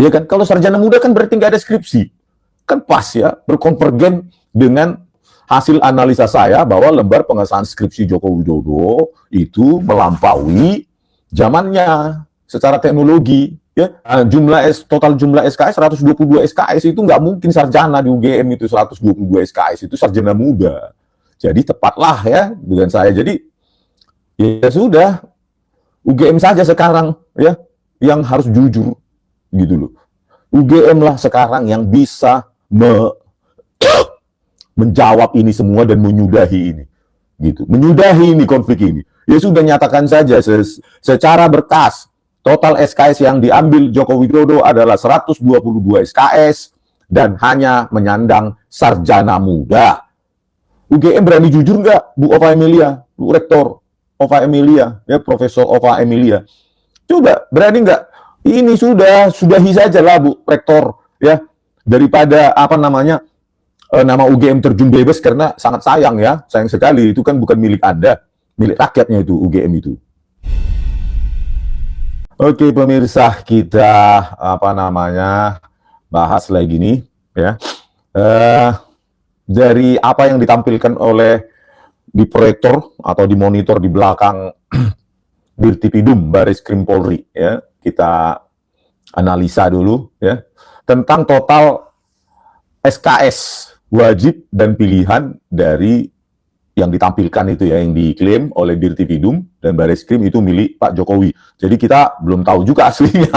Ya kan, kalau sarjana muda kan berarti nggak ada skripsi. Kan pas ya, berkonvergen dengan hasil analisa saya bahwa lembar pengesahan skripsi Joko Widodo itu melampaui zamannya secara teknologi. Ya, total jumlah SKS 122 SKS itu nggak mungkin sarjana di UGM itu 122 SKS itu sarjana muda. Jadi tepatlah ya dengan saya. Jadi ya sudah UGM saja sekarang ya yang harus jujur gitu loh. UGM lah sekarang yang bisa menjawab ini semua dan menyudahi ini gitu. Menyudahi ini konflik ini. Ya sudah nyatakan saja secara berkas total SKS yang diambil Joko Widodo adalah 122 SKS dan hanya menyandang sarjana muda. UGM berani jujur nggak, Bu Ova Emilia, Bu Rektor Ova Emilia, ya Profesor Ova Emilia? Coba berani nggak? Ini sudahi saja lah Bu Rektor, ya, daripada apa namanya nama UGM terjun bebas karena sangat sayang ya, sayang sekali itu kan bukan milik Anda, milik rakyatnya itu UGM itu. Oke pemirsa, kita apa namanya bahas lagi nih ya dari apa yang ditampilkan oleh di proyektor atau di monitor di belakang Dirtipidum Baris Krim Polri ya, kita analisa dulu ya tentang total SKS wajib dan pilihan dari yang ditampilkan itu ya, yang diklaim oleh Dirtipidum dan Baris Krim itu milik Pak Jokowi. Jadi kita belum tahu juga aslinya.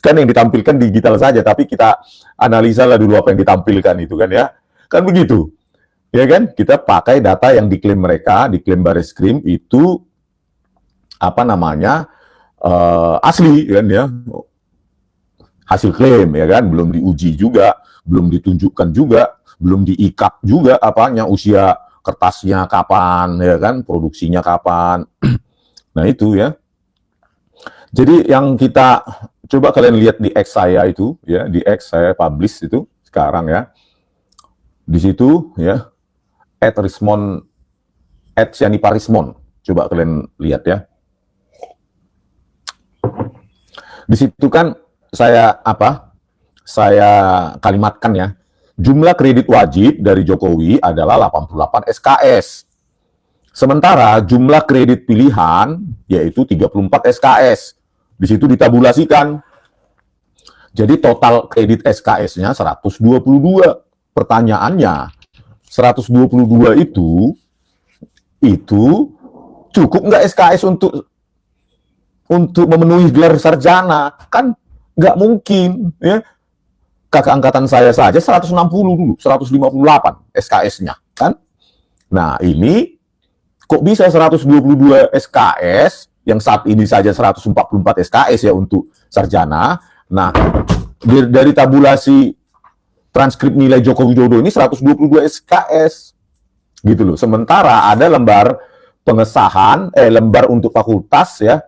Kan yang ditampilkan digital saja, tapi kita analisa lah dulu apa yang ditampilkan itu kan ya. Kan begitu. Ya kan? Kita pakai data yang diklaim mereka, diklaim Baris Krim itu apa namanya? Asli kan ya. Hasil klaim ya kan, belum diuji juga, belum ditunjukkan juga, belum diikat juga apanya, usia kertasnya kapan, ya kan, produksinya kapan. Nah itu ya. Jadi yang kita coba kalian lihat di X saya itu, ya di X saya publish itu sekarang ya. Di situ ya, @rismon @sianiparismon. Coba kalian lihat ya. Di situ kan saya kalimatkan ya. Jumlah kredit wajib dari Jokowi adalah 88 SKS. Sementara jumlah kredit pilihan yaitu 34 SKS. Di situ ditabulasikan. Jadi total kredit SKS-nya 122. Pertanyaannya, 122 itu cukup nggak SKS untuk memenuhi gelar sarjana? Kan nggak mungkin ya. Kakak angkatan saya saja 160 dulu, 158 SKS-nya, kan? Nah, ini kok bisa 122 SKS, yang saat ini saja 144 SKS ya untuk sarjana. Nah, dari tabulasi transkrip nilai Joko Widodo ini 122 SKS, gitu loh. Sementara ada lembar pengesahan, lembar untuk fakultas ya,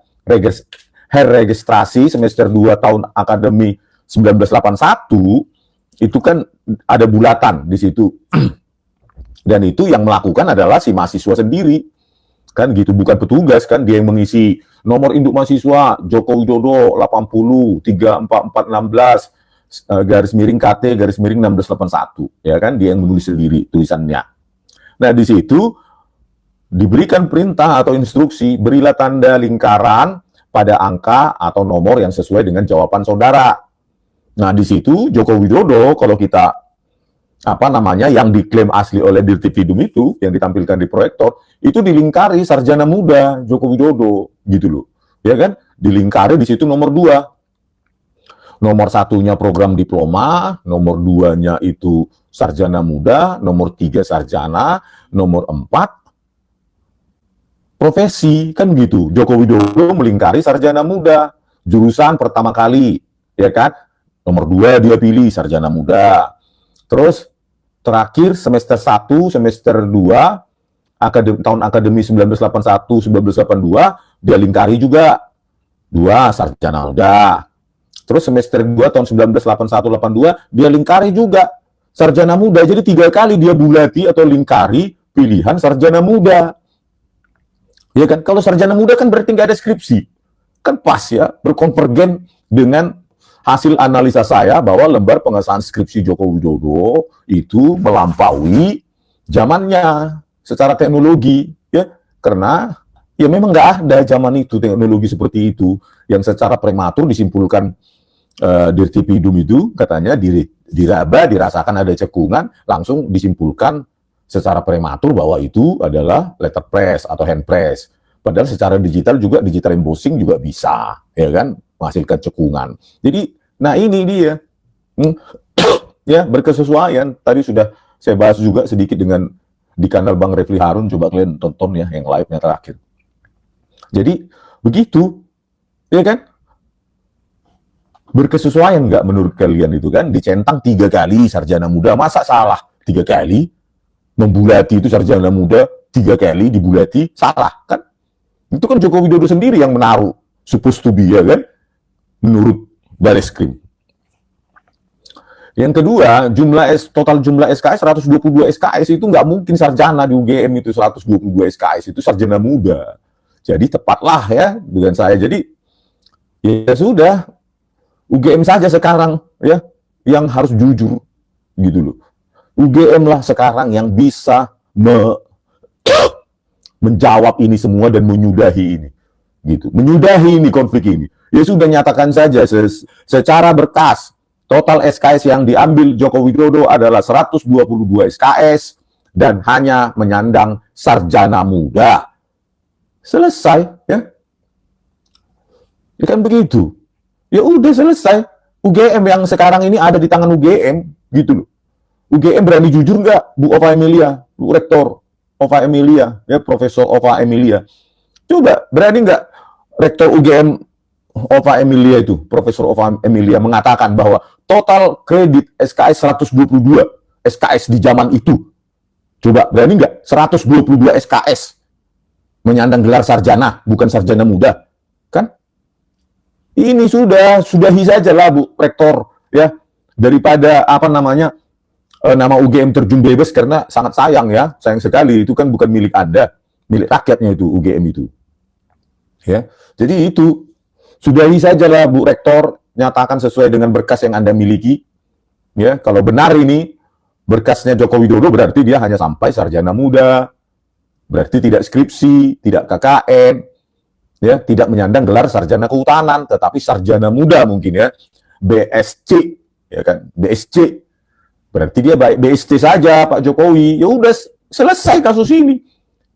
registrasi semester 2 tahun akademi 1981 itu kan ada bulatan di situ. Dan itu yang melakukan adalah si mahasiswa sendiri. Kan gitu, bukan petugas kan, dia yang mengisi nomor induk mahasiswa Joko Widodo 80 34416 garis miring KT garis miring 1681 ya kan, dia yang menulis sendiri tulisannya. Nah, di situ diberikan perintah atau instruksi, berilah tanda lingkaran pada angka atau nomor yang sesuai dengan jawaban saudara. Nah, di situ Joko Widodo, kalau kita apa namanya yang diklaim asli oleh Dirtipidum itu, yang ditampilkan di proyektor, itu dilingkari sarjana muda Joko Widodo, gitu loh. Ya kan? Dilingkari di situ nomor 2. Nomor 1-nya program diploma, nomor 2-nya itu sarjana muda, nomor 3 sarjana, nomor 4 profesi, kan gitu. Joko Widodo melingkari sarjana muda, jurusan pertama kali, ya kan? Nomor 2 dia pilih sarjana muda. Terus terakhir semester 1, semester 2, tahun akademi 1981-1982, dia lingkari juga 2 sarjana muda. Terus semester 2 tahun 1981-82, dia lingkari juga sarjana muda. Jadi 3 kali dia bulati atau lingkari pilihan sarjana muda. Ya kan? Kalau sarjana muda kan berarti nggak ada skripsi. Kan pas ya, berkonvergen dengan hasil analisa saya bahwa lembar pengesahan skripsi Joko Widodo itu melampaui zamannya secara teknologi, ya, karena ya memang nggak ada zaman itu teknologi seperti itu yang secara prematur disimpulkan Dirtipidum itu katanya diraba, dirasakan ada cekungan, langsung disimpulkan secara prematur bahwa itu adalah letterpress atau handpress. Padahal secara digital juga, digital embossing juga bisa, ya kan, menghasilkan cekungan. Jadi, nah ini dia, ya, berkesesuaian. Tadi sudah saya bahas juga sedikit dengan di kanal Bang Refli Harun, coba kalian tonton ya yang live-nya terakhir. Jadi begitu, ya kan? Berkesesuaian nggak menurut kalian itu kan? Dicentang 3 kali sarjana muda, masa salah 3 kali? Membulati itu sarjana muda 3 kali dibulati, salah kan? Itu kan Joko Widodo sendiri yang menaruh supposed to be, ya kan? Menurut Bareskrim. Yang kedua, total jumlah SKS 122 SKS itu nggak mungkin sarjana di UGM itu 122 SKS itu sarjana muda. Jadi tepatlah ya dengan saya. Jadi ya sudah, UGM saja sekarang ya yang harus jujur gitu loh. UGM lah sekarang yang bisa menjawab ini semua dan menyudahi ini gitu. Menyudahi ini konflik ini. Ya sudah, nyatakan saja secara berkas total SKS yang diambil Joko Widodo adalah 122 SKS dan hanya menyandang sarjana muda. Selesai ya. Ya kan begitu. Ya udah selesai. UGM yang sekarang ini ada di tangan UGM gitu loh. UGM berani jujur nggak, Bu Ova Emilia, Bu Rektor Ova Emilia, ya Profesor Ova Emilia. Coba berani nggak Rektor UGM Ova Emilia itu, Profesor Ova Emilia mengatakan bahwa total kredit SKS 122 SKS di zaman itu. Coba berani nggak 122 SKS menyandang gelar sarjana, bukan sarjana muda, kan? Ini sudahi saja lah Bu Rektor, ya, daripada apa namanya nama UGM terjun bebas, karena sangat sayang ya, sayang sekali itu kan bukan milik Anda, milik rakyatnya itu UGM itu, ya. Jadi itu sudahi saja lah Bu Rektor, nyatakan sesuai dengan berkas yang Anda miliki, ya. Kalau benar ini berkasnya Joko Widodo berarti dia hanya sampai sarjana muda, berarti tidak skripsi, tidak KKN. Ya, tidak menyandang gelar sarjana kehutanan, tetapi sarjana muda mungkin ya, BSc, ya kan, BSc, berarti dia baik BSc saja Pak Jokowi, ya udah selesai kasus ini,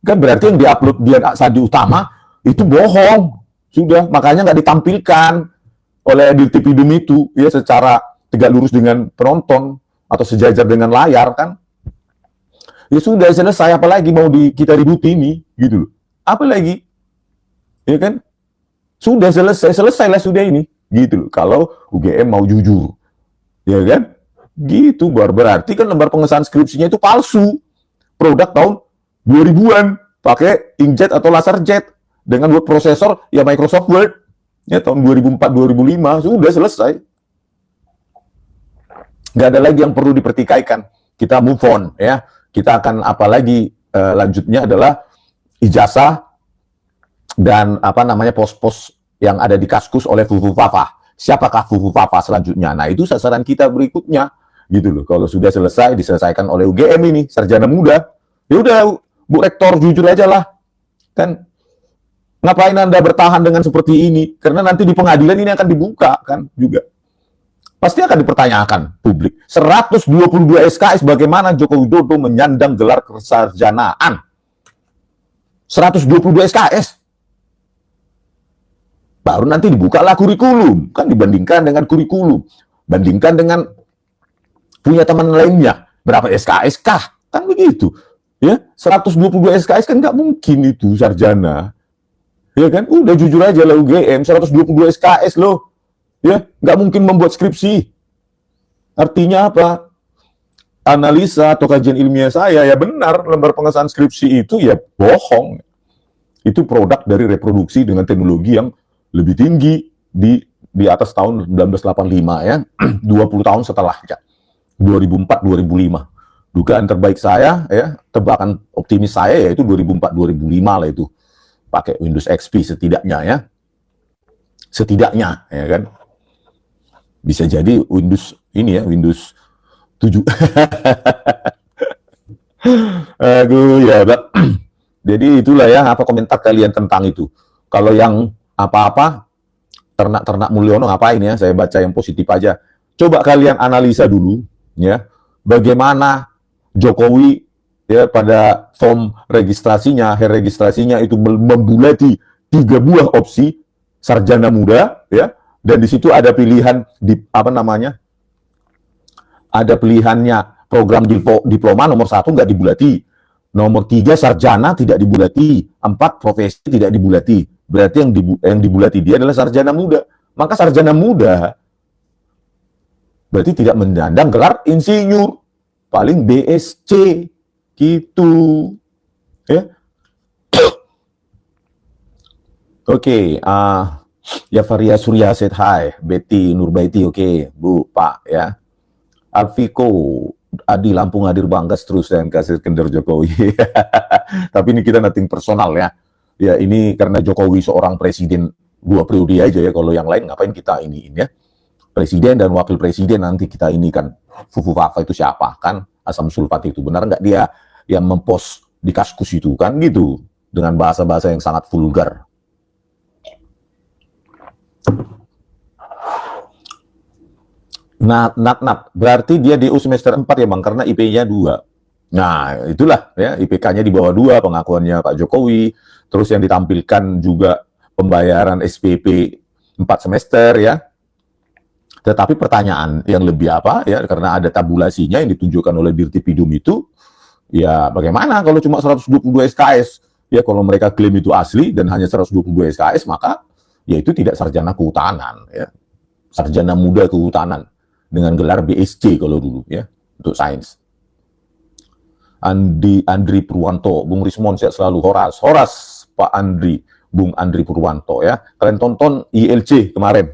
kan berarti yang diupload dia Sadi Utama itu bohong, sudah, makanya nggak ditampilkan oleh Dirtipidum itu, ya secara tegak lurus dengan penonton atau sejajar dengan layar kan, ya sudah selesai, apalagi mau kita ribut ini, gitu loh, apalagi. Ya kan, sudah selesailah sudah ini, gitu loh. Kalau UGM mau jujur, ya kan, gitu. Berarti kan lembar pengesahan skripsinya itu palsu, produk tahun 2000-an, pakai inkjet atau laserjet dengan word processor ya Microsoft Word, ya tahun 2004-2005 sudah selesai. Nggak ada lagi yang perlu dipertikaikan. Kita move on, ya. Kita akan apalagi lanjutnya adalah ijazah dan apa namanya pos-pos yang ada di Kaskus oleh Fufu Papa. Siapakah Fufu Papa selanjutnya? Nah, itu sasaran kita berikutnya, gitu loh. Kalau sudah selesai, diselesaikan oleh UGM ini, sarjana muda, ya udah Bu Rektor jujur aja lah, kan? Ngapain Anda bertahan dengan seperti ini? Karena nanti di pengadilan ini akan dibuka, kan? Juga pasti akan dipertanyakan publik. 122 SKS bagaimana Joko Widodo menyandang gelar kesarjanaan? 122 SKS. Baru nanti dibukalah kurikulum, kan dibandingkan dengan kurikulum, bandingkan dengan punya teman lainnya, berapa SKS kah? Kan begitu, ya. 122 SKS kan nggak mungkin itu sarjana, ya kan? Udah jujur aja lah UGM, 122 SKS loh, ya, nggak mungkin membuat skripsi. Artinya apa? Analisa atau kajian ilmiah saya ya benar, lembar pengesahan skripsi itu ya bohong. Itu produk dari reproduksi dengan teknologi yang lebih tinggi di atas tahun 1985 ya, 20 tahun setelahnya, 2004-2005. Dugaan terbaik saya ya, tebakan optimis saya yaitu 2004-2005 lah itu, pakai Windows XP setidaknya ya. Setidaknya ya kan. Bisa jadi Windows ini ya, Windows 7. Aduh ya, jadi itulah ya apa komentar kalian tentang itu. Kalau yang apa-apa ternak-ternak Mulyono ngapain ya? Saya baca yang positif aja. Coba kalian analisa dulu ya, bagaimana Jokowi ya pada form registrasinya, registrasinya itu membulati 3 buah opsi sarjana muda ya, dan di situ ada pilihan di apa namanya? Ada pilihannya program diploma nomor 1 nggak dibulati, nomor 3 sarjana tidak dibulati, 4 profesi tidak dibulati. Berarti yang dibulati dia adalah sarjana muda. Maka sarjana muda berarti tidak menyandang gelar insinyur, paling BSc gitu ya. Oke, ya Faria Surya said hi, Betty Nurbaiti, oke, Bu, Pak ya. Alfiko Adi Lampung hadir bangga terus dan kasih kendor Jokowi. Tapi ini kita nothing personal ya. Ya ini karena Jokowi seorang presiden 2 periode aja ya. Kalau yang lain ngapain kita iniin ya. Presiden dan wakil presiden nanti kita ini kan. Fufu Fafa itu siapa kan? Asam sulfat itu benar nggak dia yang mempost di Kaskus itu kan gitu. Dengan bahasa-bahasa yang sangat vulgar. Nat, berarti dia DU semester 4 ya Bang, karena IP-nya 2. Nah, itulah ya, IPK-nya di bawah 2, pengakuannya Pak Jokowi, terus yang ditampilkan juga pembayaran SPP 4 semester ya. Tetapi pertanyaan yang lebih apa ya, karena ada tabulasinya yang ditunjukkan oleh Dirtipidum itu, ya bagaimana kalau cuma 122 SKS? Ya kalau mereka klaim itu asli dan hanya 122 SKS, maka ya itu tidak sarjana kehutanan ya. Sarjana muda kehutanan dengan gelar BSc kalau dulu ya untuk sains. Andri Purwanto, Bung Rismon sehat selalu, Horas Pak Andri, Bung Andri Purwanto ya. Kalian tonton ILC kemarin.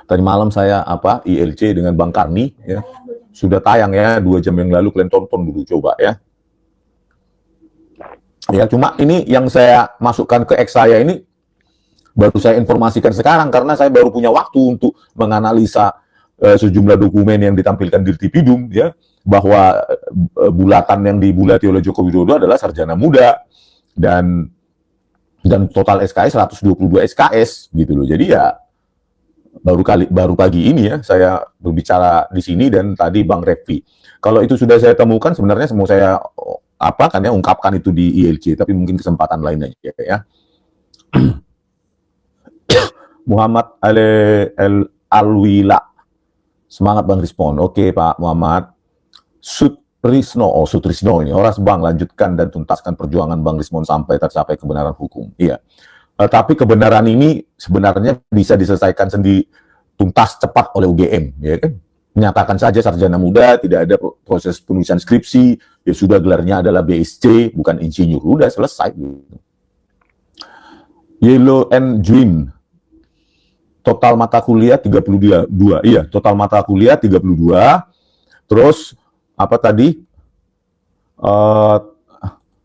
Tadi malam saya ILC dengan Bang Karni ya. Sudah tayang ya 2 jam yang lalu, kalian tonton dulu coba ya. Ya cuma ini yang saya masukkan ke X saya ini baru saya informasikan sekarang karena saya baru punya waktu untuk menganalisa sejumlah dokumen yang ditampilkan Dirtipidum ya, bahwa bulatan yang dibulati oleh Joko Widodo adalah sarjana muda dan total SKS 122 SKS gitu loh. Jadi ya baru pagi ini ya saya berbicara di sini dan tadi Bang Revi. Kalau itu sudah saya temukan sebenarnya mau saya ungkapkan itu di ILC, tapi mungkin kesempatan lain aja ya. Muhammad Alwila, semangat Bang Respon. Oke Pak Muhammad. Sutrisno ini, Horas Bang, lanjutkan dan tuntaskan perjuangan Bang Respon sampai tercapai kebenaran hukum. Iya. Tapi kebenaran ini sebenarnya bisa diselesaikan sendiri, tuntas cepat oleh UGM, ya kan? Menyatakan saja sarjana muda, tidak ada proses penulisan skripsi, ya sudah gelarnya adalah BSc, bukan insinyur, udah selesai. Yellow and Dream, total mata kuliah 32. Iya, total mata kuliah 32. Terus apa tadi?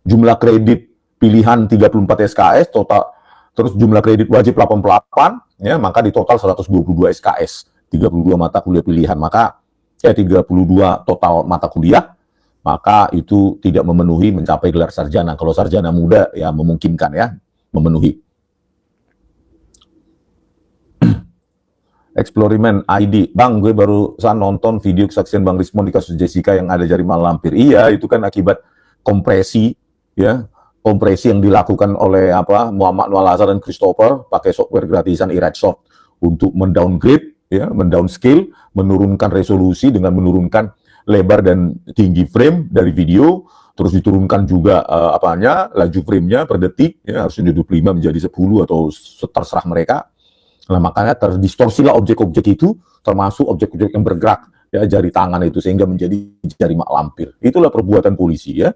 Jumlah kredit pilihan 34 SKS, total terus jumlah kredit wajib 88 ya, maka di total 122 SKS, 32 mata kuliah pilihan. Maka 32 total mata kuliah, maka itu tidak memenuhi mencapai gelar sarjana. Kalau sarjana muda ya memungkinkan ya memenuhi. Eksperimen ID, Bang, gue baru nonton video kesaksian Bang Rismon di kasus Jessica yang ada jaringan lampir. Iya, itu kan akibat kompresi, ya, kompresi yang dilakukan oleh Muhammad Noel Azhar dan Christopher pakai software gratisan iRedsoft untuk mendowngrade, ya, mendownscale, menurunkan resolusi dengan menurunkan lebar dan tinggi frame dari video, terus diturunkan juga laju frame-nya per detik, ya, harusnya 25 menjadi 10 atau terserah mereka. Nah, makanya terdistorsilah objek-objek itu, termasuk objek-objek yang bergerak, ya, jari tangan itu, sehingga menjadi jari mak lampir. Itulah perbuatan polisi, ya.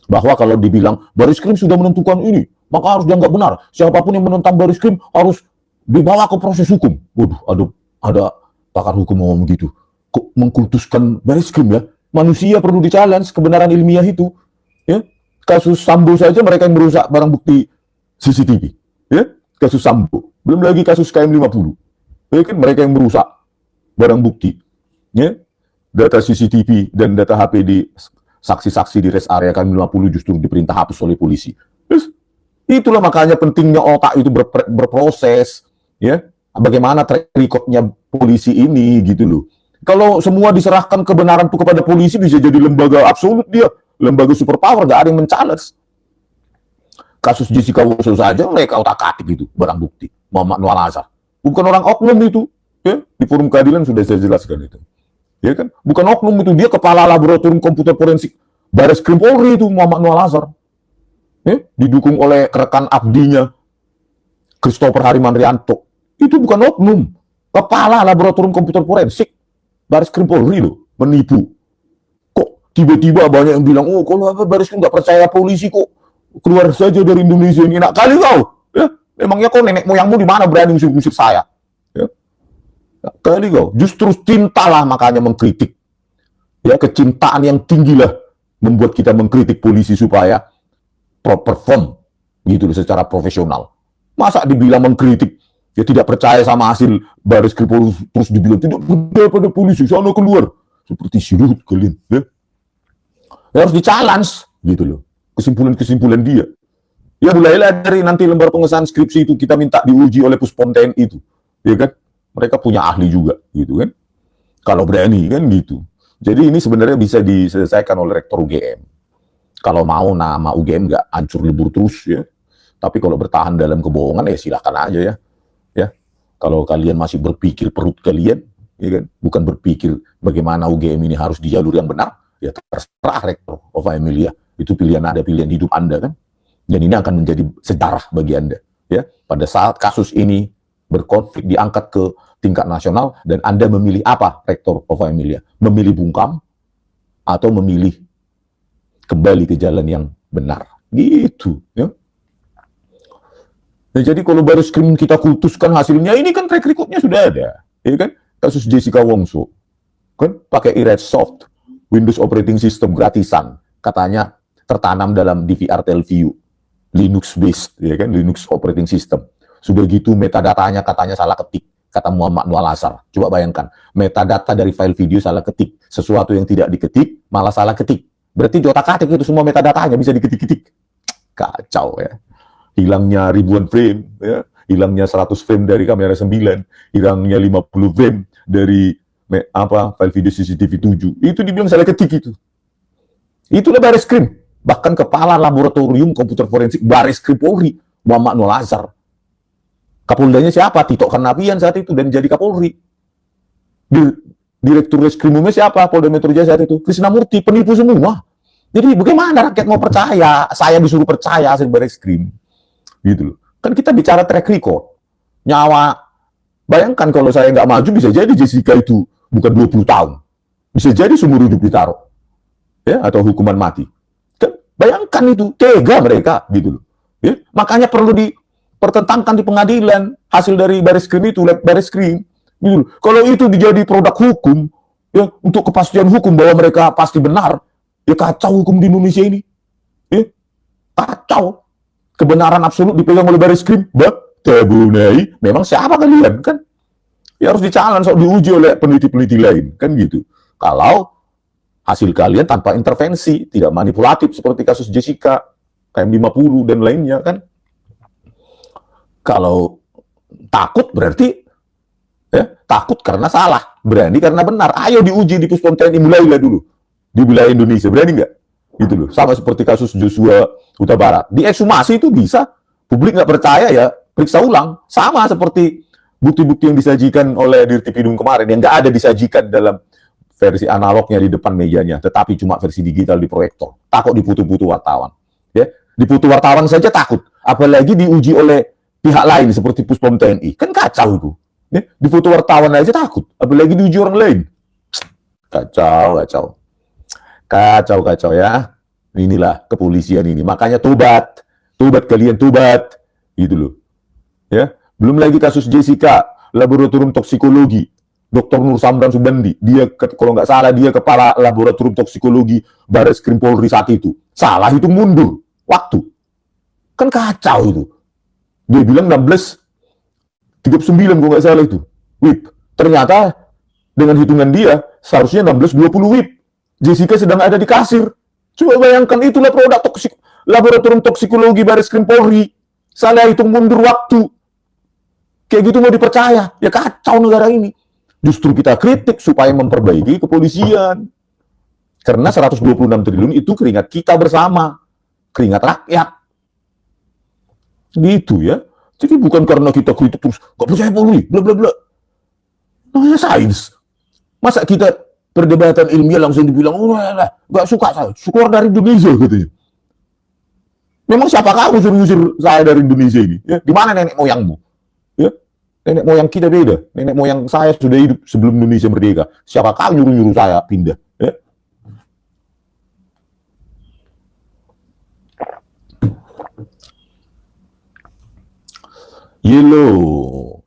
Bahwa kalau dibilang, Bariskrim sudah menentukan ini, maka harus dianggap benar. Siapapun yang menentang Bariskrim harus dibawa ke proses hukum. Waduh, ada pakar hukum ngomong gitu. Kok mengkultuskan Bariskrim ya? Manusia perlu di-challenge kebenaran ilmiah itu. Ya? Kasus Sambo saja mereka yang merusak barang bukti CCTV. Ya? Kasus Sambo. Belum lagi kasus KM50. Ya kan mereka yang merusak. barang bukti. Ya, data CCTV dan data HP di saksi-saksi di rest area kami 50 justru diperintah hapus oleh polisi. Terus, itulah makanya pentingnya otak itu berproses, ya. Bagaimana track record-nya polisi ini gitu loh. Kalau semua diserahkan kebenaran itu kepada polisi, bisa jadi lembaga absolut dia, lembaga superpower, gak ada yang mencales. Kasus Jessica Wongso saja mereka otak-atik gitu, barang bukti. Muhammad Noor Azhar. Bukan orang oknum itu, ya. Di forum keadilan sudah saya jelaskan itu. Ya kan? Bukan oknum itu, dia kepala laboratorium komputer forensik Baris Krim Polri itu, Muhammad Noor Azhar. Ya? Didukung oleh rekan abdinya Christopher Harimanrianto. Itu bukan oknum, kepala laboratorium komputer forensik Baris Krim Polri loh, menipu. Kok tiba-tiba banyak yang bilang, oh kalau Baris Krim nggak percaya polisi kok keluar saja dari Indonesia ini. Enak kali kau, ya? Emangnya kau nenek moyangmu di mana berani musik-musik saya? Ya? Enak kali kau. Justru cintalah makanya mengkritik. Ya, kecintaan yang tinggilah membuat kita mengkritik polisi supaya perform gitu loh, secara profesional. Masa dibilang mengkritik, ya tidak percaya sama hasil Baris Krim Polri, terus dibilang tidak percaya pada polisi, sana keluar. Seperti sirut kalian, ya. Ya harus di-challenge gitu loh. Kesimpulan-kesimpulan dia. Ya mulailah dari nanti lembar pengesahan skripsi itu kita minta diuji oleh Puspom TNI itu, ya kan? Mereka punya ahli juga, gitu kan? Kalau berani kan gitu. Jadi ini sebenarnya bisa diselesaikan oleh Rektor UGM. Kalau mau nama UGM nggak hancur lebur terus ya. Tapi kalau bertahan dalam kebohongan ya silakan aja ya. Ya, kalau kalian masih berpikir perut kalian, ya kan? Bukan berpikir bagaimana UGM ini harus di jalur yang benar, ya terserah Rektor Ova Emilia. Itu pilihan Anda, pilihan hidup Anda kan. Dan ini akan menjadi sejarah bagi Anda. Ya, pada saat kasus ini berkonflik diangkat ke tingkat nasional dan Anda memilih apa, Rektor Ova Emilia? Memilih bungkam atau memilih kembali ke jalan yang benar? Gitu. Ya. Nah, jadi kalau Baris Krim kita kultuskan hasilnya, ini kan track record-nya sudah ada. Ya kan? Kasus Jessica Wongso. Kan pakai Erase Soft, Windows Operating System gratisan. Katanya tertanam dalam DVR Telview, Linux based, ya kan, Linux operating system. Sudah gitu metadatanya katanya salah ketik, kata Muhammad Noor Azhar. Coba bayangkan, metadata dari file video salah ketik, sesuatu yang tidak diketik malah salah ketik. Berarti di otak-atik itu semua metadatanya bisa diketik-ketik. Kacau ya. Hilangnya ribuan frame, ya. Hilangnya 100 frame dari kamera 9, hilangnya 50 frame dari file video CCTV 7. Itu dibilang salah ketik itu. Itulah Baris Krim. Bahkan kepala laboratorium komputer forensik Baris Krim Polri, Muhammad Noor Azhar. Kapoldanya siapa? Tito Karnavian saat itu dan jadi Kapolri. Direktur Reskrimumnya siapa? Polda Metro Jaya saat itu Krisnamurti, penipu semua. Jadi bagaimana rakyat mau percaya? Saya disuruh percaya hasil Baris Krim. Gitu loh. Kan kita bicara track record. Nyawa. Bayangkan kalau saya nggak maju, bisa jadi Jessica itu bukan 20 tahun. Bisa jadi seumur hidup ditaruh. Ya, atau hukuman mati. Bayangkan itu, tega mereka, gitu loh. Ya? Makanya perlu dipertentangkan di pengadilan hasil dari Baris Krim itu, lab Baris Krim. Gitu loh. Kalau itu dijadi produk hukum, ya untuk kepastian hukum bahwa mereka pasti benar, ya kacau hukum di Indonesia ini. Ya? Kacau. Kebenaran absolut dipegang oleh Baris Krim. Tabunai, memang siapa kalian kan? Ya harus di-challenge, diuji oleh peneliti-peneliti lain, kan gitu. Kalau hasil kalian tanpa intervensi, tidak manipulatif seperti kasus Jessica, KM50 dan lainnya kan. Kalau takut berarti ya, takut karena salah, berani karena benar. Ayo diuji di Puspom TNI, mulailah dulu di wilayah Indonesia, berani nggak? Gitu loh. Sama seperti kasus Joshua Huta Barat. Diekshumasi itu bisa, publik nggak percaya ya, periksa ulang. Sama seperti bukti-bukti yang disajikan oleh Dirtipidum kemarin, yang nggak ada disajikan dalam versi analognya di depan mejanya, tetapi cuma versi digital di proyektor. Takut diputu-putu wartawan. Ya, diputu wartawan saja takut, apalagi diuji oleh pihak lain seperti Puspom TNI. Kan kacau itu. Ya, diputu wartawan aja takut, apalagi diuji orang lain. Kacau ya. Inilah kepolisian ini. Makanya tobat kalian, tobat. Gitu loh. Ya, belum lagi kasus Jessica, laboratorium toksikologi. Dr. Nur Samran Subandi, dia kalau nggak salah dia kepala laboratorium toksikologi Baris Krim Polri saat itu. Salah itu mundur waktu. Kan kacau itu. Dia bilang 1639 kalau nggak salah itu. Wip. Ternyata Dengan hitungan dia, seharusnya 16-20 WIB. Jessica sedang ada di kasir. Coba bayangkan, itulah produk toksik, laboratorium toksikologi Baris Krim Polri. Salah hitung mundur waktu. Kayak gitu mau dipercaya? Ya kacau negara ini. Justru kita kritik supaya memperbaiki kepolisian. Karena 126 triliun itu keringat kita bersama. Keringat rakyat. Gitu ya. Jadi bukan karena kita kritik terus, gak percaya Polri, bla bla bla. Namanya sains. Masa kita perdebatan ilmiah langsung dibilang, oh lah, gak suka saya, keluar dari Indonesia katanya. Memang siapa kamu suruh-usir saya dari Indonesia ini? Ya, di mana nenek moyangmu? Ya, nenek moyang kita beda. Nenek moyang saya sudah hidup sebelum Indonesia merdeka. Siapa kamu nyuruh-nyuruh saya pindah? Ya. Yellow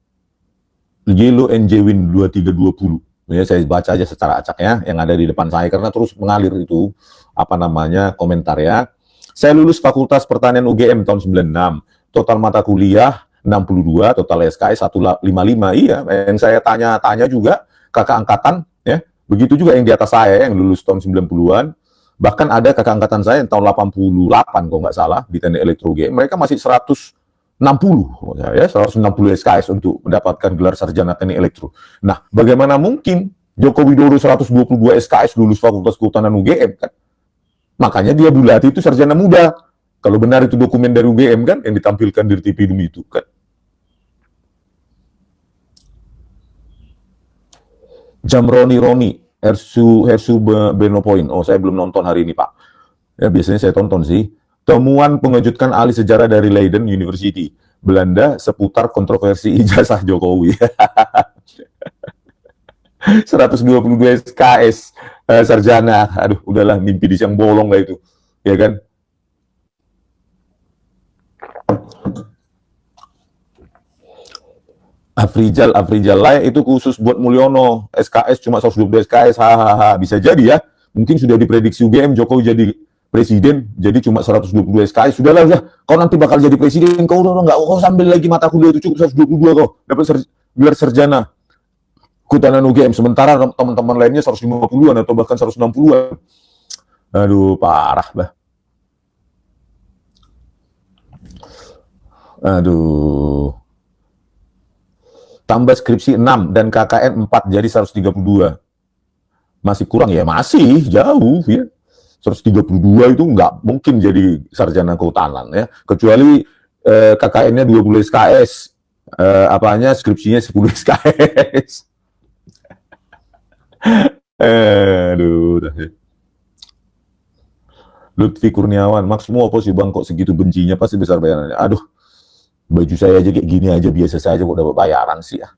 and Jwin 2320. Ya, saya baca aja secara acak ya, yang ada di depan saya, karena terus mengalir itu, komentar ya. Saya lulus Fakultas Pertanian UGM tahun 96, total mata kuliah 62, total SKS 155, iya, yang saya tanya-tanya juga, kakak angkatan, ya, begitu juga yang di atas saya, yang lulus tahun 90-an, bahkan ada kakak angkatan saya yang tahun 88, kalau nggak salah, di teknik elektro UGM, mereka masih 160 ya, 160 SKS untuk mendapatkan gelar sarjana teknik elektro. Nah, bagaimana mungkin Joko Widodo 122 SKS lulus Fakultas Kehutanan UGM kan? Makanya dia Bulati itu sarjana muda. Kalau benar itu dokumen dari UGM kan yang ditampilkan di Dirtipidum itu kan. Roni, Hersu Benopoint. Oh, saya belum nonton hari ini, Pak. Ya, biasanya saya tonton sih. Temuan mengejutkan ahli sejarah dari Leiden University, Belanda seputar kontroversi ijazah Jokowi. 122 SKS sarjana. Aduh, udahlah, mimpi di siang bolong lah itu. Ya kan? Afrizal lah itu khusus buat Mulyono. SKS cuma 122 SKS. Hahaha, bisa jadi ya. Mungkin sudah diprediksi UGM Jokowi jadi presiden, jadi cuma 122 SKS. Sudahlah, udah. Kau nanti bakal jadi presiden, kau udah nggak, kau sambil lagi mata kuliah itu cukup 122 kau dapat gelar sarjana Kehutanan UGM. Sementara teman-teman lainnya 150-an atau bahkan 160-an. Aduh, parah bah. Aduh. Tambah skripsi 6 dan KKN 4 jadi 132. Masih kurang ya? Masih jauh ya. 132 itu nggak mungkin jadi sarjana kehutanan ya, kecuali KKN-nya 20 SKS, skripsinya 10 SKS. Aduh. Lutfi Kurniawan, maksudmu apa sih bang, kok segitu bencinya, pasti besar bayarannya. Aduh, baju saya aja kayak gini aja biasa saja kok dapat bayaran sih ya.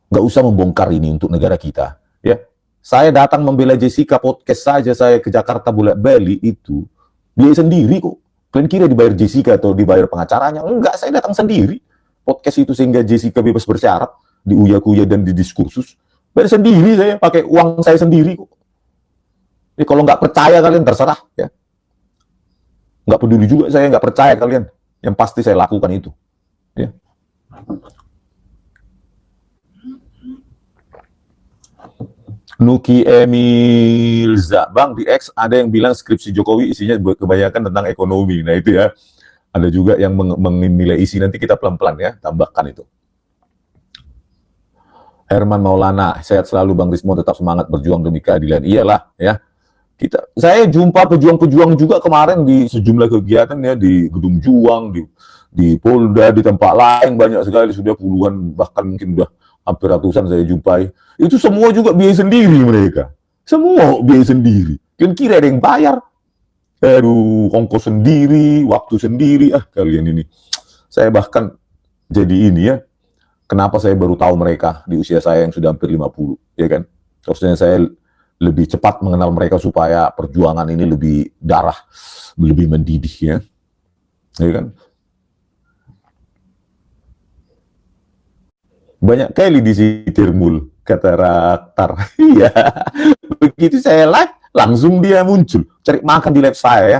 Nggak usah membongkar ini untuk negara kita ya. Saya datang membela Jessica podcast saja, saya ke Jakarta bolak-balik itu biaya sendiri kok. Kalian kira dibayar Jessica atau dibayar pengacaranya? Enggak, saya datang sendiri. Podcast itu sehingga Jessica bebas bersyarat, diuya-kuya dan didiskursus. Bayar sendiri saya, pakai uang saya sendiri kok. Jadi kalau nggak percaya kalian terserah ya. Nggak peduli juga saya, nggak percaya kalian. Yang pasti saya lakukan itu. Ya. Nuki Emilza, bang di X ada yang bilang skripsi Jokowi isinya kebanyakan tentang ekonomi. Nah itu ya, ada juga yang menilai isi, nanti kita pelan-pelan ya, tambahkan itu. Herman Maulana, sehat selalu Bang Rismo, tetap semangat berjuang demi keadilan. Iyalah ya, saya jumpa pejuang-pejuang juga kemarin di sejumlah kegiatan ya, di Gedung Juang, di Polda, di tempat lain banyak sekali, sudah puluhan, bahkan mungkin udah hampir ratusan saya jumpai. Itu semua juga biaya sendiri mereka. Semua biaya sendiri. Kan kira ada yang bayar. Aduh, ongkos sendiri, waktu sendiri. Kalian ini. Saya bahkan jadi ini ya. Kenapa saya baru tahu mereka di usia saya yang sudah hampir 50, ya kan? Terusnya saya lebih cepat mengenal mereka supaya perjuangan ini lebih darah, lebih mendidih ya. Ya kan? Banyak kali disitir mul, kata Raktar. Iya, begitu saya live, langsung dia muncul. Cari makan di live saya ya.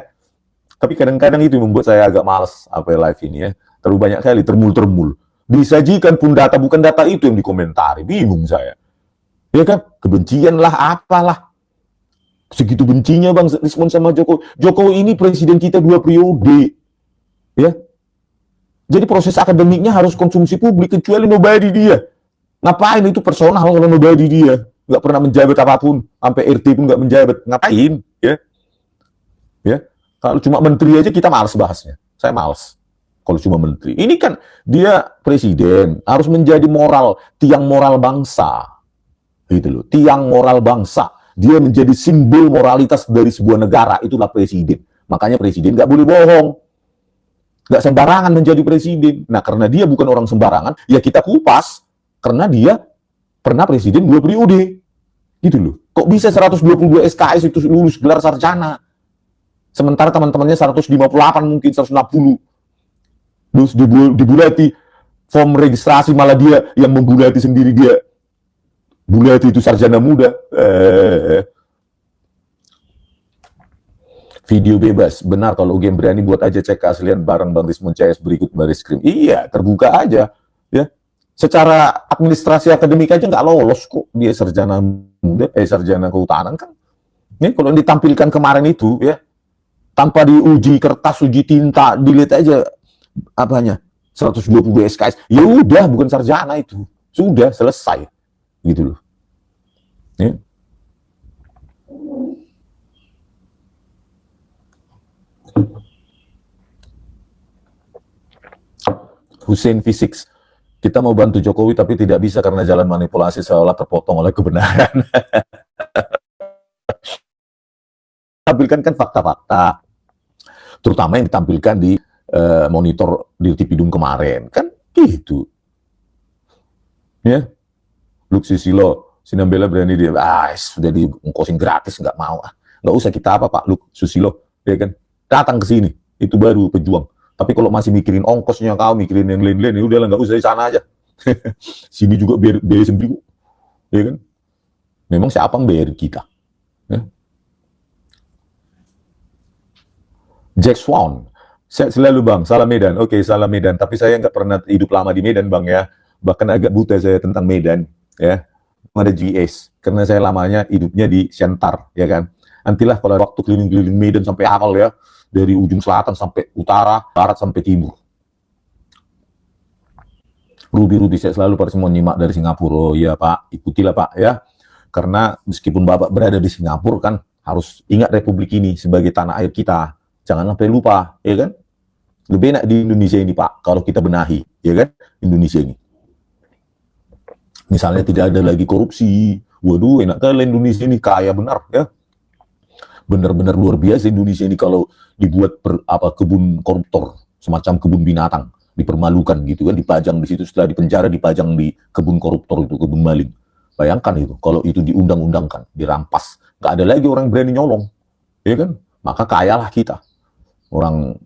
Tapi kadang-kadang itu membuat saya agak malas live ini ya. Terlalu banyak kali termul-termul. Disajikan pun data, bukan data itu yang dikomentari. Bingung saya. Ya kan? Kebencian lah, apalah. Segitu bencinya Bang Rismon sama Jokowi. Jokowi ini presiden kita 2 periode. Ya. Jadi proses akademiknya harus konsumsi publik, kecuali nobody dia. Ngapain itu personal kalau nobody dia? Nggak pernah menjabat apapun. Sampai RT pun nggak menjabat. Ngapain? Ya. Ya. Kalau cuma menteri aja kita males bahasnya. Saya males. Kalau cuma menteri. Ini kan dia presiden. Harus menjadi moral, tiang moral bangsa. Gitu loh. Tiang moral bangsa. Dia menjadi simbol moralitas dari sebuah negara. Itulah presiden. Makanya presiden nggak boleh bohong. Nggak sembarangan menjadi presiden. Nah, karena dia bukan orang sembarangan, ya kita kupas. Karena dia pernah presiden 2 periode. Gitu loh. Kok bisa 122 SKS itu lulus gelar sarjana? Sementara teman-temannya 158 mungkin, 160. Terus dibulati. Form registrasi malah dia yang membulati sendiri dia. Bulati itu sarjana muda. Video bebas. Benar kalau UGM berani buat aja cek keaslian barang Bang Rismon CS berikut Baris Krim. Iya, terbuka aja. Ya. Secara administrasi akademik aja nggak lolos kok. Dia sarjana muda, sarjana kehutanan kan. Ini kalau ditampilkan kemarin itu ya, tanpa diuji kertas, uji tinta, dilihat aja apanya 120 SKS. Ya udah, bukan sarjana itu. Sudah selesai. Gitu loh. Ya. Hussein Physics. Kita mau bantu Jokowi tapi tidak bisa karena jalan manipulasi seolah terpotong oleh kebenaran. Tampilkan kan fakta-fakta. Terutama yang ditampilkan di monitor Dirtipidum kemarin. Kan gitu. Ya. Luk Susilo, Sinambela berani dia, sudah diungkosin gratis, nggak mau. Nggak usah kita apa Pak Luk Susilo, ya kan? Datang ke sini, itu baru pejuang. Tapi kalau masih mikirin ongkosnya kau, mikirin yang lain-lain, ya udahlah nggak usah di sana aja. Sini juga biaya sendiri, ya kan? Memang siapa yang bayar kita? Ya? Jack Swan, sehat selalu Bang, salam Medan. Oke, salam Medan. Tapi saya nggak pernah hidup lama di Medan Bang ya. Bahkan agak buta saya tentang Medan. Ya, ada GS karena saya lamanya hidupnya di Siantar, ya kan. Nantilah kalau waktu keliling-keliling Medan sampai hafal ya, dari ujung selatan sampai utara, barat sampai timur. Rudy saya selalu pada semua nyimak dari Singapura. Oh ya Pak, ikutilah Pak ya. Karena meskipun Bapak berada di Singapura kan harus ingat Republik ini sebagai tanah air kita. Jangan sampai lupa, ya kan. Lebih enak di Indonesia ini Pak, kalau kita benahi, ya kan, Indonesia ini. Misalnya tidak ada lagi korupsi. Waduh, enak kali Indonesia ini, kaya benar ya. Benar-benar luar biasa Indonesia ini kalau dibuat kebun koruptor, semacam kebun binatang, dipermalukan gitu kan, dipajang di situ, setelah dipenjara dipajang di kebun koruptor itu, kebun maling. Bayangkan itu, kalau itu diundang-undangkan, dirampas, nggak ada lagi orang berani nyolong, ya kan? Maka kayalah kita. Orang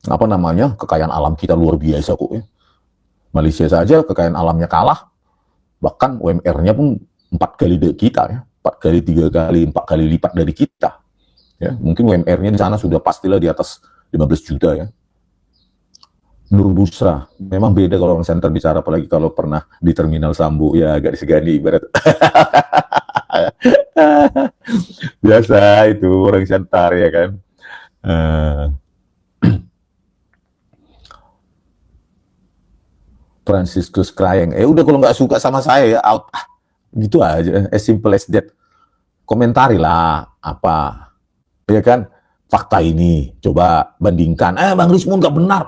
kekayaan alam kita luar biasa kok ya. Malaysia saja kekayaan alamnya kalah. Bahkan UMR-nya pun 4 kali dari kita ya, 4 kali, 3 kali, 4 kali lipat dari kita. Ya, mungkin UMR-nya di sana sudah pastilah di atas 15 juta ya. Nur Busra, memang beda kalau orang center bicara, apalagi kalau pernah di terminal Sambu, ya agak disegani ibarat. Biasa itu orang center ya kan. Franciscus crying. Udah kalau nggak suka sama saya ya out. Gitu aja, as simple as that. Komentari lah apa, ya kan? Fakta ini coba bandingkan. Bang Rismon nggak benar.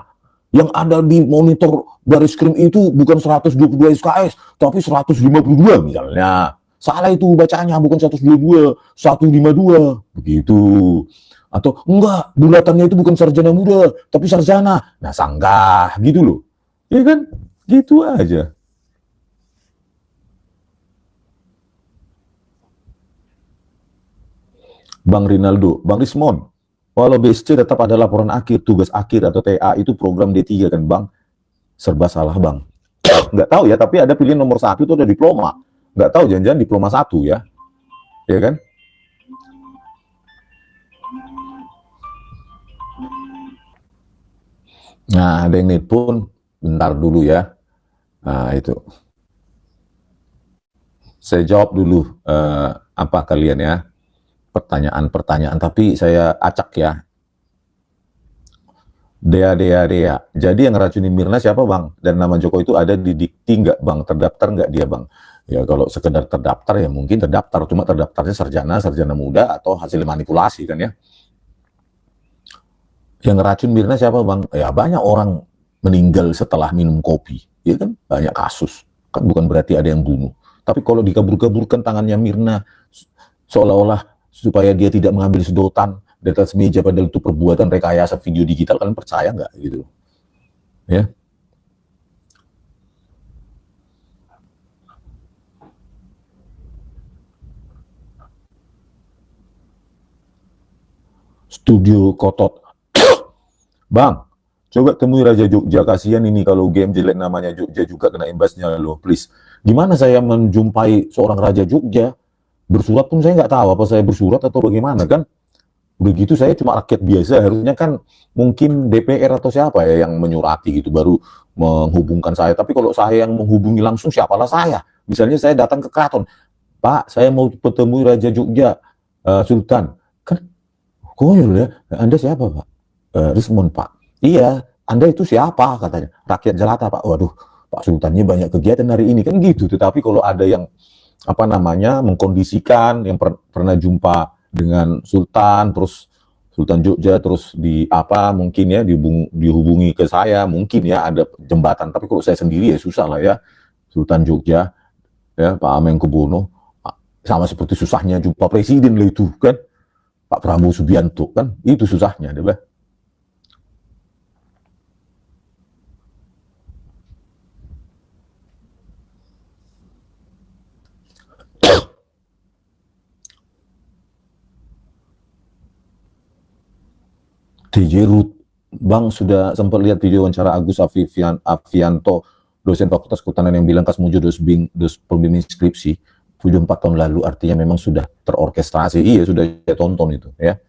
Yang ada di monitor Baris Krim itu bukan 122 SKS, tapi 152 misalnya. Salah itu bacanya, bukan 122, 152. Begitu. Atau enggak, bulatannya itu bukan sarjana muda, tapi sarjana. Nah, sanggah gitu loh. Ya kan? Gitu aja. Bang Rinaldo, Bang Rismon, walau BSC tetap ada laporan akhir, tugas akhir atau TA itu program D3 kan Bang? Serba salah Bang. Nggak tahu ya, tapi ada pilihan nomor 1 itu ada diploma. Nggak tahu, jangan-jangan diploma 1 ya. Ya kan? Nah, ada yang nelpon, bentar dulu ya. Nah, itu. Saya jawab dulu apa kalian ya, pertanyaan-pertanyaan, tapi saya acak ya. Dea. Jadi yang ngeracunin Mirna siapa bang? Dan nama Joko itu ada di dikti nggak bang? Terdaftar nggak dia bang? Ya kalau sekedar terdaftar ya mungkin terdaftar, cuma terdaftarnya sarjana muda atau hasil manipulasi kan ya. Yang ngeracun Mirna siapa bang? Ya banyak orang meninggal setelah minum kopi, ya kan banyak kasus. Kan bukan berarti ada yang bunuh. Tapi kalau dikabur-kaburkan tangannya Mirna seolah-olah supaya dia tidak mengambil sedotan di atas meja padahal itu perbuatan rekayasa video digital, kalian percaya nggak gitu ya? Studio kotot bang, coba temui Raja Jogja, kasihan ini kalau game jelek namanya Jogja juga kena imbasnya loh, please. Gimana saya menjumpai seorang Raja Jogja? Bersurat pun saya nggak tahu apa saya bersurat atau bagaimana kan. Begitu saya cuma rakyat biasa, harusnya kan mungkin DPR atau siapa ya yang menyurati gitu baru menghubungkan saya. Tapi kalau saya yang menghubungi langsung, siapalah saya? Misalnya saya datang ke keraton, Pak, saya mau bertemu Raja Jogja, Sultan. Kan konyol ya, Anda siapa Pak? Respon Pak, iya, Anda itu siapa katanya? Rakyat jelata Pak. Waduh, Pak Sultannya banyak kegiatan hari ini kan gitu. Tetapi kalau ada yang apa namanya mengkondisikan yang pernah jumpa dengan Sultan, terus Sultan Jogja, terus di apa mungkin ya dihubungi ke saya, mungkin ya ada jembatan. Tapi kalau saya sendiri ya susah lah ya. Sultan Jogja ya Pak Amengkubuwono sama seperti susahnya jumpa presiden lah itu kan, Pak Prabowo Subianto kan, itu susahnya deh. DJ Root, Bang sudah sempat lihat video wawancara Agus Afianto, dosen Fakultas Kehutanan yang bilang Kasmujo dos pembimbing skripsi 4 tahun lalu, artinya memang sudah terorkestrasi. Iya, sudah saya tonton itu ya.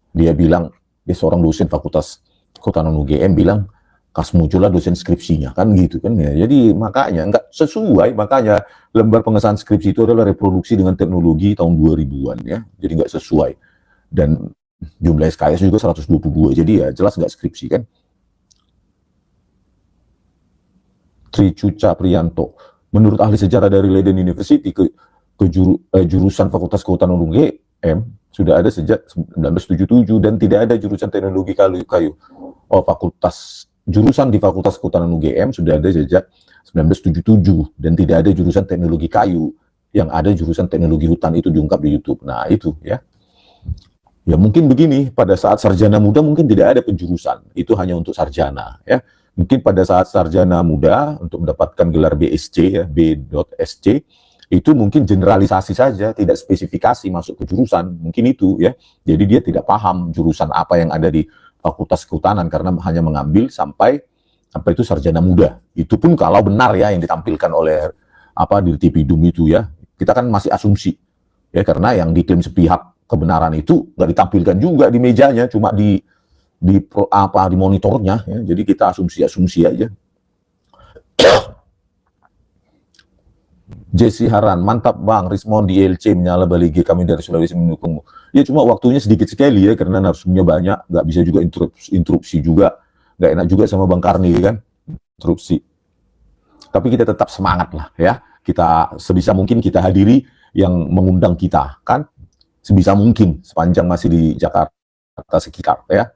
Dia bilang, dia seorang dosen Fakultas Kehutanan UGM bilang Kasmujo lah dosen skripsinya, kan gitu kan ya. Jadi makanya nggak sesuai, makanya lembar pengesahan skripsi itu adalah reproduksi dengan teknologi tahun 2000-an ya. Jadi nggak sesuai. Dan jumlah SKS juga 122, jadi ya jelas nggak skripsi kan. Tricuca Priyanto, menurut ahli sejarah dari Leiden University jurusan Fakultas Kehutanan UGM sudah ada sejak 1977 dan tidak ada jurusan teknologi kayu. Oh, jurusan di Fakultas Kehutanan UGM sudah ada sejak 1977 dan tidak ada jurusan teknologi kayu. Yang ada jurusan teknologi hutan, itu diungkap di YouTube. Nah, itu ya. Ya mungkin begini, pada saat sarjana muda mungkin tidak ada penjurusan, itu hanya untuk sarjana ya. Mungkin pada saat sarjana muda untuk mendapatkan gelar BSc ya, B.SC, itu mungkin generalisasi saja, tidak spesifikasi masuk ke jurusan, mungkin itu ya. Jadi dia tidak paham jurusan apa yang ada di Fakultas Kehutanan karena hanya mengambil sampai itu sarjana muda. Itu pun kalau benar ya yang ditampilkan oleh apa Dirtipidum itu ya. Kita kan masih asumsi ya, karena yang diklaim sepihak kebenaran itu nggak ditampilkan juga di mejanya, cuma di monitornya ya. Jadi kita asumsi aja. Jesse Haran, mantap Bang, Rismon di LC menyala baligi, kami dari Sulawesi mendukungmu. Ya cuma waktunya sedikit sekali ya, karena narasumnya banyak, nggak bisa juga interupsi juga, nggak enak juga sama Bang Karni kan, interupsi. Tapi kita tetap semangat lah ya, kita sebisa mungkin kita hadiri yang mengundang kita kan, sebisa mungkin sepanjang masih di Jakarta sekitar ya.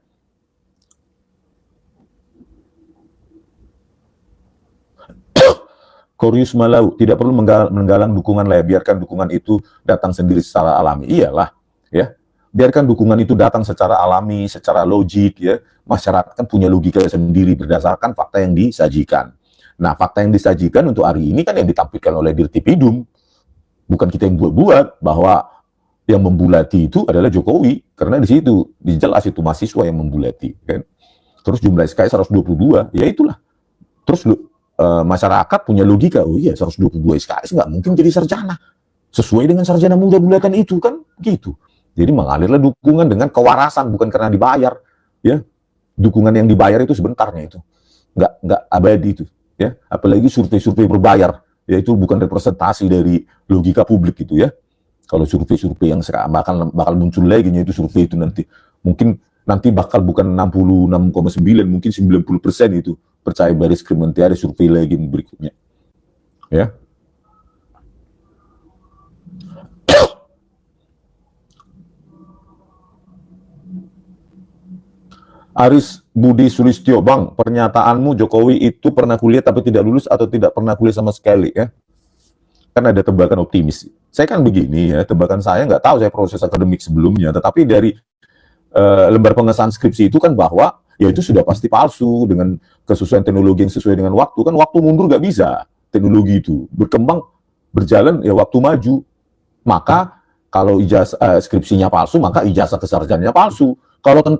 Korius Malau, tidak perlu menggalang dukungan lah ya, biarkan dukungan itu datang sendiri secara alami. Iyalah ya, biarkan dukungan itu datang secara alami, secara logik ya. Masyarakat kan punya logika sendiri berdasarkan fakta yang disajikan. Nah, fakta yang disajikan untuk hari ini kan yang ditampilkan oleh Dirtipidum, bukan kita yang buat-buat, bahwa yang membulati itu adalah Jokowi, karena di situ dijelas itu mahasiswa yang membulati kan. Terus jumlah SKS 122, ya itulah. Terus masyarakat punya logika, oh iya 122 SKS nggak mungkin jadi sarjana, sesuai dengan sarjana muda bulatan itu kan gitu. Jadi mengalirlah dukungan dengan kewarasan, bukan karena dibayar ya. Dukungan yang dibayar itu sebentarnya itu nggak abadi itu. ya, apalagi survei-survei berbayar, ya itu bukan representasi dari logika publik gitu ya. Kalau survei-survei yang sekarang bakal muncul lagi itu survei itu nanti mungkin nanti bakal bukan 66,9 mungkin 90% itu percaya Baris Krim, nanti ada survei lagi berikutnya ya. Aris Budi Sulistyo, Bang, pernyataanmu Jokowi itu pernah kuliah tapi tidak lulus atau tidak pernah kuliah sama sekali ya? Kan ada tebakan optimis. Saya kan begini ya, tebakan saya nggak tahu saya proses akademik sebelumnya, tetapi dari lembar pengesahan skripsi itu kan bahwa ya itu sudah pasti palsu dengan kesesuaian teknologi yang sesuai dengan waktu. Kan waktu mundur nggak bisa, teknologi itu berkembang berjalan ya waktu maju. Maka kalau ijazah skripsinya palsu, maka ijazah kesarjananya palsu. Kalau tentang